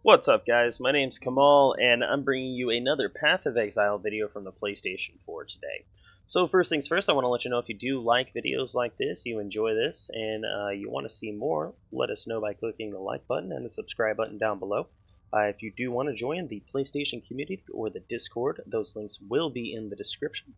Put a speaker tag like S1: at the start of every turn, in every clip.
S1: What's up, guys? My name's Kamal, and I'm bringing you another Path of Exile video from the PlayStation 4 today. So first things first, I want to let you know if you do like videos like this, you enjoy this, and you want to see more, let us know by clicking the like button and the subscribe button down below. If you do want to join the PlayStation community or the Discord, those links will be in the description.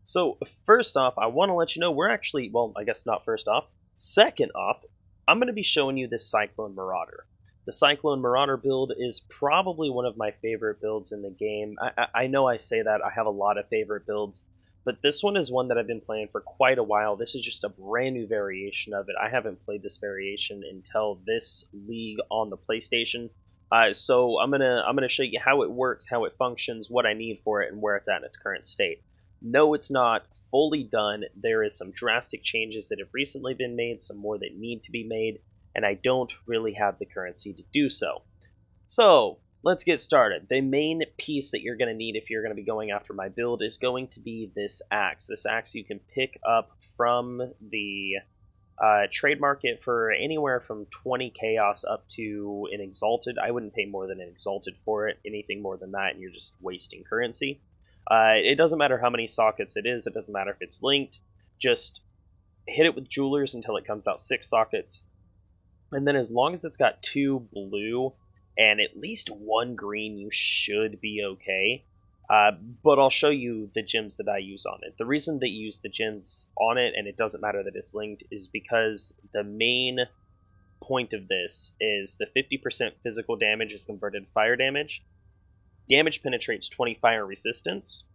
S1: So first off, I want to let you know we're actually, well, I guess not first off, second off, I'm going to be showing you this Cyclone Marauder. The Cyclone Marauder build is probably one of my favorite builds in the game. I know I say that, I have a lot of favorite builds, but this one is one that I've been playing for quite a while. This is just a brand new variation of it. I haven't played this variation until this league on the PlayStation. So I'm gonna show you how it works, how it functions, what I need for it, and where it's at in its current state. No, it's not fully done. There is some drastic changes that have recently been made, some more that need to be made, and I don't really have the currency to do so. So, let's get started. The main piece that you're going to need if you're going to be going after my build is going to be this axe. This axe you can pick up from the trade market for anywhere from 20 chaos up to an exalted. I wouldn't pay more than an exalted for it. Anything more than that and you're just wasting currency. It doesn't matter how many sockets it is. It doesn't matter if it's linked. Just hit it with jewelers until it comes out 6 sockets. And then as long as it's got 2 blue and at least 1 green, you should be okay. But I'll show you the gems that I use on it. The reason that you use the gems on it, and it doesn't matter that it's linked, is because the main point of this is the 50% physical damage is converted to fire damage. Damage penetrates 20 fire resistance,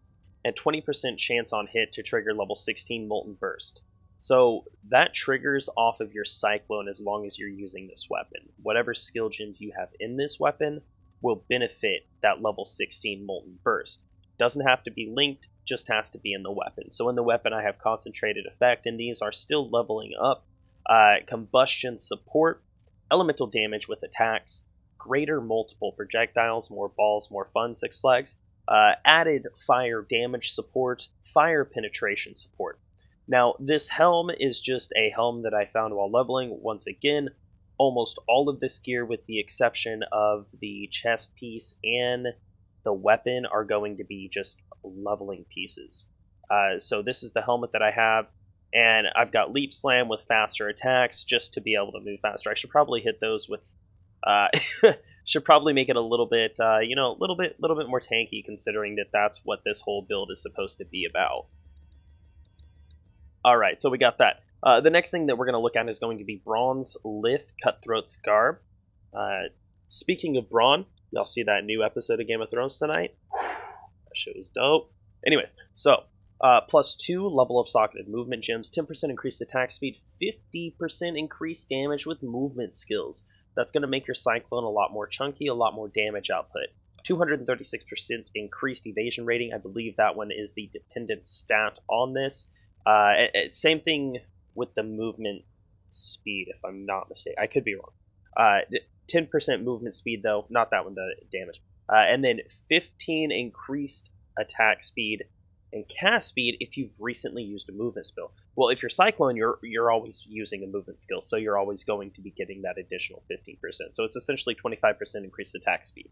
S1: and 20% chance on hit to trigger level 16 Molten Burst. So that triggers off of your Cyclone as long as you're using this weapon. Whatever skill gems you have in this weapon will benefit that level 16 Molten Burst. Doesn't have to be linked, just has to be in the weapon. So in the weapon I have Concentrated Effect, and these are still leveling up. Combustion Support, Elemental Damage with attacks, Greater Multiple Projectiles, more balls, more fun, Six Flags, added Fire Damage Support, Fire Penetration Support. Now, this helm is just a helm that I found while leveling. Once again, almost all of this gear, with the exception of the chest piece and the weapon, are going to be just leveling pieces. So this is the helmet that I have, and I've got Leap Slam with faster attacks just to be able to move faster. I should probably hit those with... should probably make it a little bit, a little bit more tanky, considering that that's what this whole build is supposed to be about. Alright, so we got that. The next thing that we're going to look at is going to be Bronze Lith Cutthroat's Garb. Speaking of Braun, y'all see that new episode of Game of Thrones tonight? That shit was dope. Anyways, so, plus 2 level of socketed movement gems, 10% increased attack speed, 50% increased damage with movement skills. That's going to make your Cyclone a lot more chunky, a lot more damage output. 236% increased evasion rating. I believe that one is the dependent stat on this. Same thing with the movement speed, if I'm not mistaken. I could be wrong. 10% movement speed, though. Not that one, the damage. And then 15 increased attack speed and cast speed if you've recently used a movement skill. Well, if you're Cyclone, you're always using a movement skill, so you're always going to be getting that additional 15%. So it's essentially 25% increased attack speed.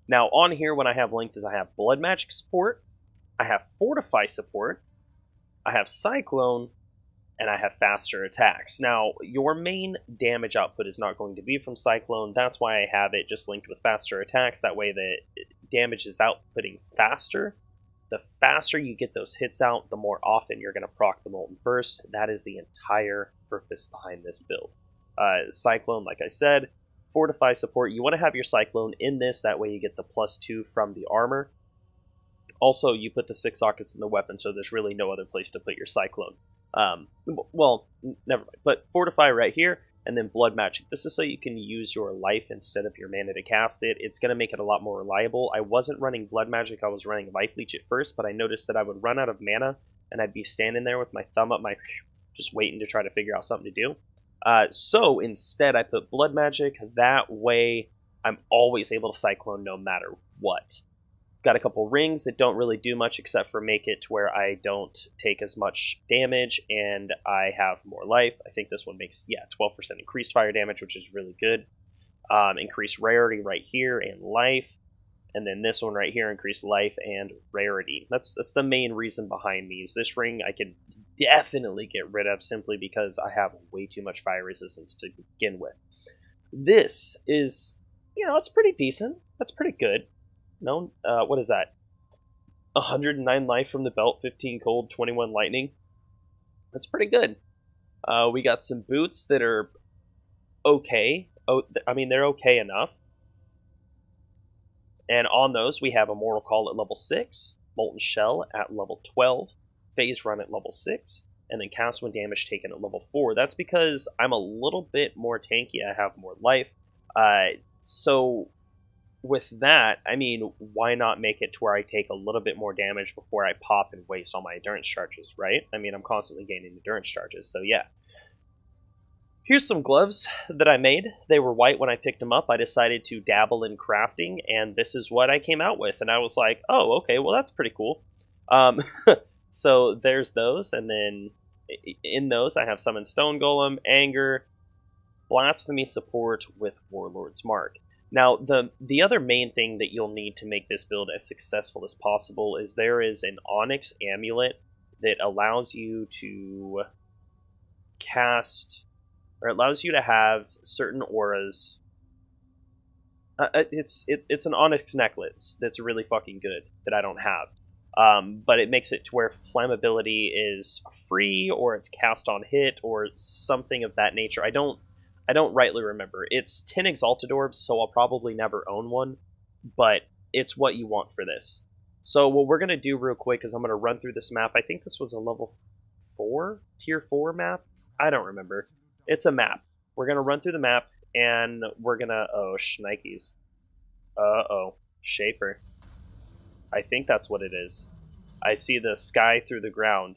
S1: Now, on here, what I have linked is I have Blood Magic support, I have Fortify support, I have Cyclone, and I have faster attacks. Now, your main damage output is not going to be from Cyclone. That's why I have it just linked with faster attacks. That way the damage is outputting faster. The faster you get those hits out, the more often you're going to proc the Molten Burst. That is the entire purpose behind this build. Cyclone, like I said, Fortify support. You want to have your Cyclone in this. That way you get the +2 from the armor. Also, you put the 6 sockets in the weapon, so there's really no other place to put your Cyclone. Well, never mind. But Fortify right here, and then Blood Magic. This is so you can use your life instead of your mana to cast it. It's going to make it a lot more reliable. I wasn't running Blood Magic, I was running Life Leech at first, but I noticed that I would run out of mana, and I'd be standing there with my thumb up, just waiting to try to figure out something to do. So instead, I put Blood Magic. That way, I'm always able to Cyclone no matter what. Got a couple rings that don't really do much except for make it to where I don't take as much damage and I have more life. I think this one makes, yeah, 12% increased fire damage, which is really good. Increase rarity right here and life. And then this one right here, increase life and rarity. That's the main reason behind these. This ring I could definitely get rid of simply because I have way too much fire resistance to begin with. This is, it's pretty decent. That's pretty good. No, what is that? 109 life from the belt, 15 cold, 21 lightning. That's pretty good. We got some boots that are okay. Oh, I mean, they're okay enough. And on those, we have a Mortal Call at level 6, Molten Shell at level 12, Phase Run at level 6, and then cast when damage taken at level 4. That's because I'm a little bit more tanky, I have more life. So with that, I mean, why not make it to where I take a little bit more damage before I pop and waste all my endurance charges, right? I mean, I'm constantly gaining endurance charges, so yeah. Here's some gloves that I made. They were white when I picked them up. I decided to dabble in crafting, and this is what I came out with. And I was like, oh, okay, well, that's pretty cool. So there's those, and then in those I have Summon Stone Golem, Anger, Blasphemy Support with Warlord's Mark. Now, the other main thing that you'll need to make this build as successful as possible is there is an Onyx Amulet that allows you to cast... or it allows you to have certain auras. It's an Onyx Necklace that's really fucking good that I don't have. But it makes it to where flammability is free, or it's cast on hit, or something of that nature. I don't rightly remember. It's 10 Exalted Orbs, so I'll probably never own one, but it's what you want for this. So what we're going to do real quick is I'm going to run through this map. I think this was a level 4? Tier 4 map? I don't remember. It's a map. We're going to run through the map, and we're going to... Oh, shnikes. Uh-oh. Shaper. I think that's what it is. I see the sky through the ground,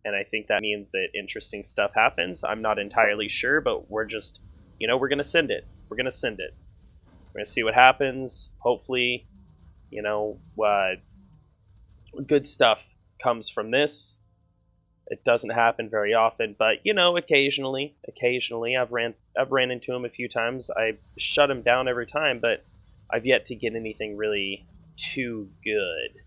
S1: and I think that means that interesting stuff happens. I'm not entirely sure, but we're just... we're going to send it. We're going to send it. We're going to see what happens. Hopefully, good stuff comes from this. It doesn't happen very often, but occasionally I've ran into him a few times. I shut him down every time, but I've yet to get anything really too good.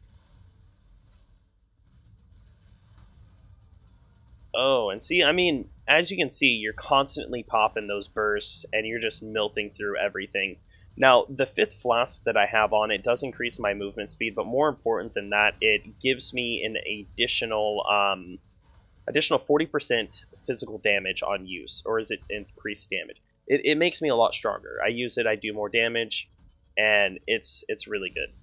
S1: Oh, and see, I mean, as you can see, you're constantly popping those bursts, and you're just melting through everything. Now, the 5th flask that I have on it does increase my movement speed, but more important than that, it gives me an additional 40% physical damage on use, or is it increased damage? It makes me a lot stronger. I use it, I do more damage, and it's really good.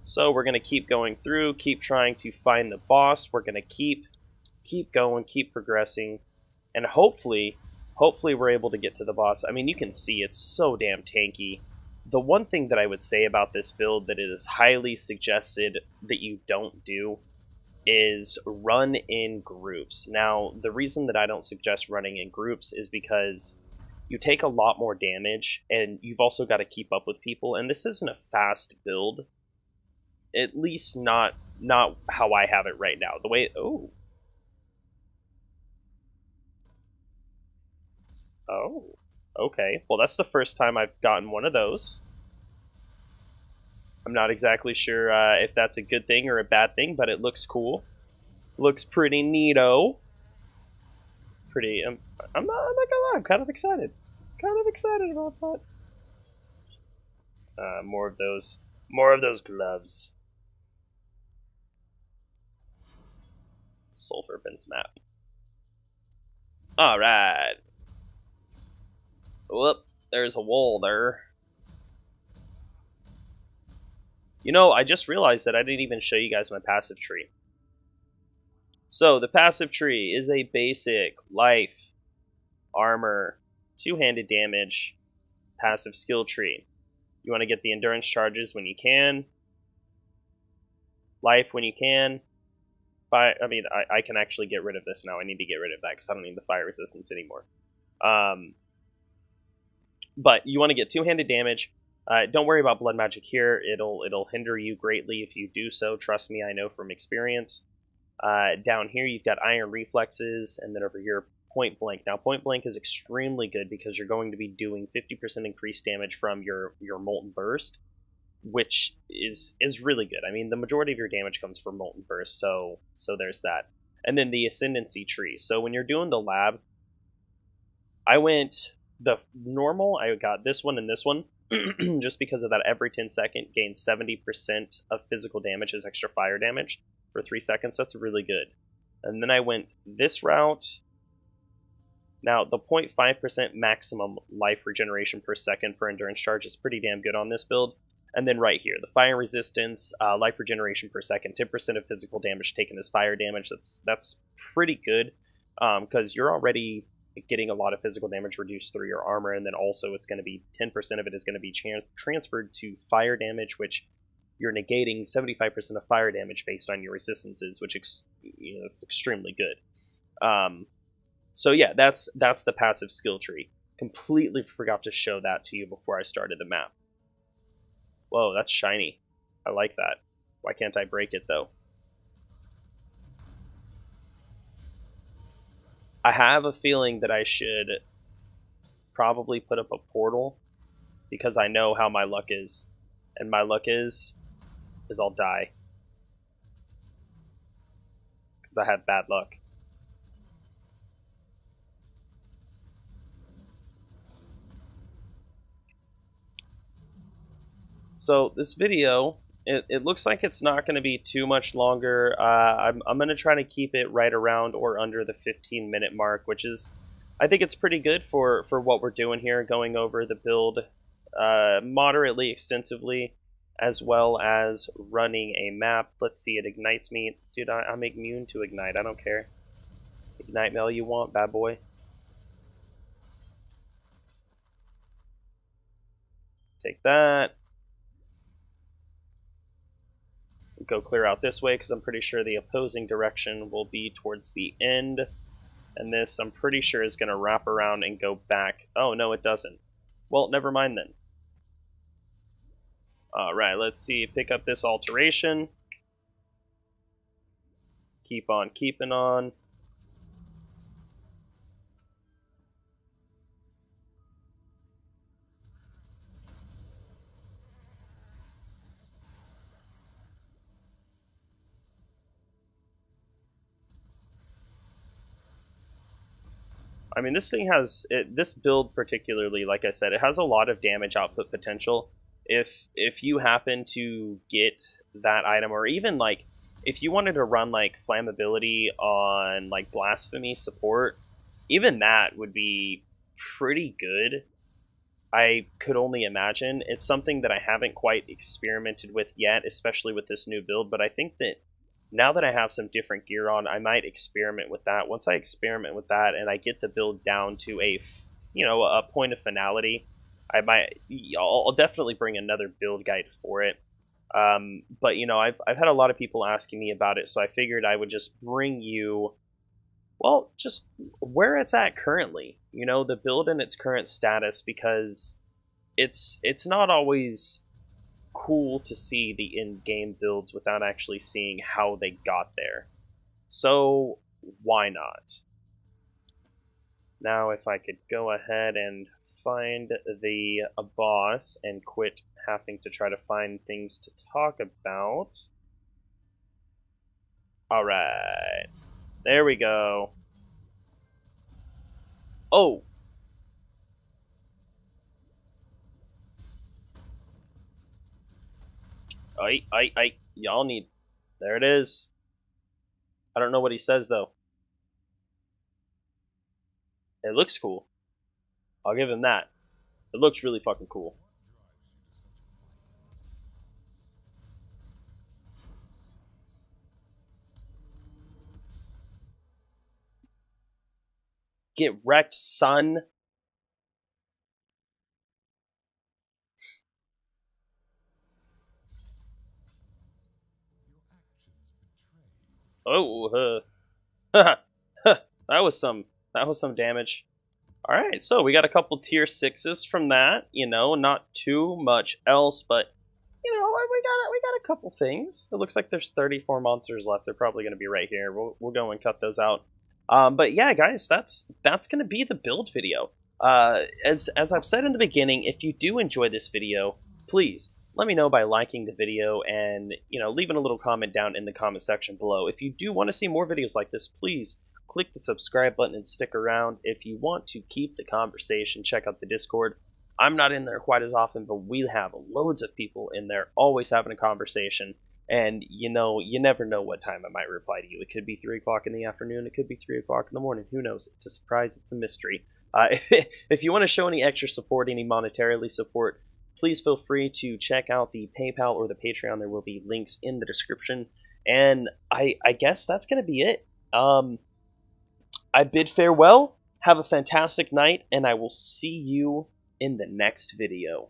S1: So we're going to keep going through, keep trying to find the boss. We're going to keep going, keep progressing, and hopefully we're able to get to the boss. I mean, you can see it's so damn tanky. The one thing that I would say about this build that it is highly suggested that you don't do is run in groups. Now, the reason that I don't suggest running in groups is because you take a lot more damage, and you've also got to keep up with people, and this isn't a fast build. At least not how I have it right now. The way... Oh, okay. Well, that's the first time I've gotten one of those. I'm not exactly sure if that's a good thing or a bad thing, but it looks cool. Looks pretty neato. Pretty. I'm not gonna lie. I'm kind of excited. Kind of excited about that. More of those gloves. Sulfur Bins map. All right. Whoop. There's a wall there. I just realized that I didn't even show you guys my passive tree. So, the passive tree is a basic life, armor, two-handed damage, passive skill tree. You want to get the endurance charges when you can, life when you can. I can actually get rid of this now. I need to get rid of that because I don't need the fire resistance anymore. But you want to get two-handed damage. Don't worry about blood magic here. It'll hinder you greatly if you do so. Trust me, I know from experience. Down here you've got iron reflexes, and then over here point blank. Now, point blank is extremely good because you're going to be doing 50% increased damage from your molten burst, which is really good. I mean, the majority of your damage comes from molten burst, so there's that. And then the ascendancy tree. So when you're doing the lab, I went the normal. I got this one and this one, just because of that. Every 10 seconds gains 70% of physical damage as extra fire damage for 3 seconds. That's really good. And then I went this route. Now, the 0.5% maximum life regeneration per second per endurance charge is pretty damn good on this build. And then right here, the fire resistance, life regeneration per second, 10% of physical damage taken as fire damage. That's pretty good, because you're already getting a lot of physical damage reduced through your armor, and then also it's going to be 10% of it is going to be transferred to fire damage, which you're negating 75% of fire damage based on your resistances, which it's extremely good. So yeah, that's the passive skill tree. Completely forgot to show that to you before I started the map. Whoa, that's shiny. I like that. Why can't I break it, though? I have a feeling that I should probably put up a portal, because I know how my luck is. And my luck is I'll die. Because I have bad luck. So this video, it looks like it's not going to be too much longer. I'm going to try to keep it right around or under the 15-minute mark, which is, I think it's pretty good for what we're doing here, going over the build moderately extensively, as well as running a map. Let's see, it ignites me. Dude, I'm immune to ignite. I don't care. Ignite me all you want, bad boy. Take that. Go clear out this way, because I'm pretty sure the opposing direction will be towards the end. And this, I'm pretty sure, is going to wrap around and go back. Oh, no, it doesn't. Well, never mind then. Alright, let's see. Pick up this alteration. Keep on keeping on. I mean, this thing has, this build particularly, like I said, it has a lot of damage output potential. If you happen to get that item, or even like, if you wanted to run like flammability on like blasphemy support, even that would be pretty good. I could only imagine. It's something that I haven't quite experimented with yet, especially with this new build, but I think that now that I have some different gear on, I might experiment with that. Once I experiment with that and I get the build down to a point of finality, I'll definitely bring another build guide for it. But I've had a lot of people asking me about it, so I figured I would just bring you, well, just where it's at currently. The build in its current status, because it's not always cool to see the in-game builds without actually seeing how they got there. So why not? Now if I could go ahead and find the boss and quit having to try to find things to talk about. Alright. There we go. Oh! Y'all need... There it is. I don't know what he says, though. It looks cool. I'll give him that. It looks really fucking cool. Get wrecked, son. Oh, that was some damage. All right, so we got a couple tier 6s from that. Not too much else, but we got a couple things. It looks like there's 34 monsters left. They're probably going to be right here. We'll go and cut those out. But yeah, guys, that's going to be the build video. As I've said in the beginning, if you do enjoy this video, please let me know by liking the video and, leaving a little comment down in the comment section below. If you do want to see more videos like this, please click the subscribe button and stick around. If you want to keep the conversation, check out the Discord. I'm not in there quite as often, but we have loads of people in there always having a conversation. And, you never know what time I might reply to you. It could be 3 o'clock in the afternoon. It could be 3 o'clock in the morning. Who knows? It's a surprise. It's a mystery. If you want to show any extra support, any monetarily support, please feel free to check out the PayPal or the Patreon. There will be links in the description. And I guess that's going to be it. I bid farewell. Have a fantastic night, and I will see you in the next video.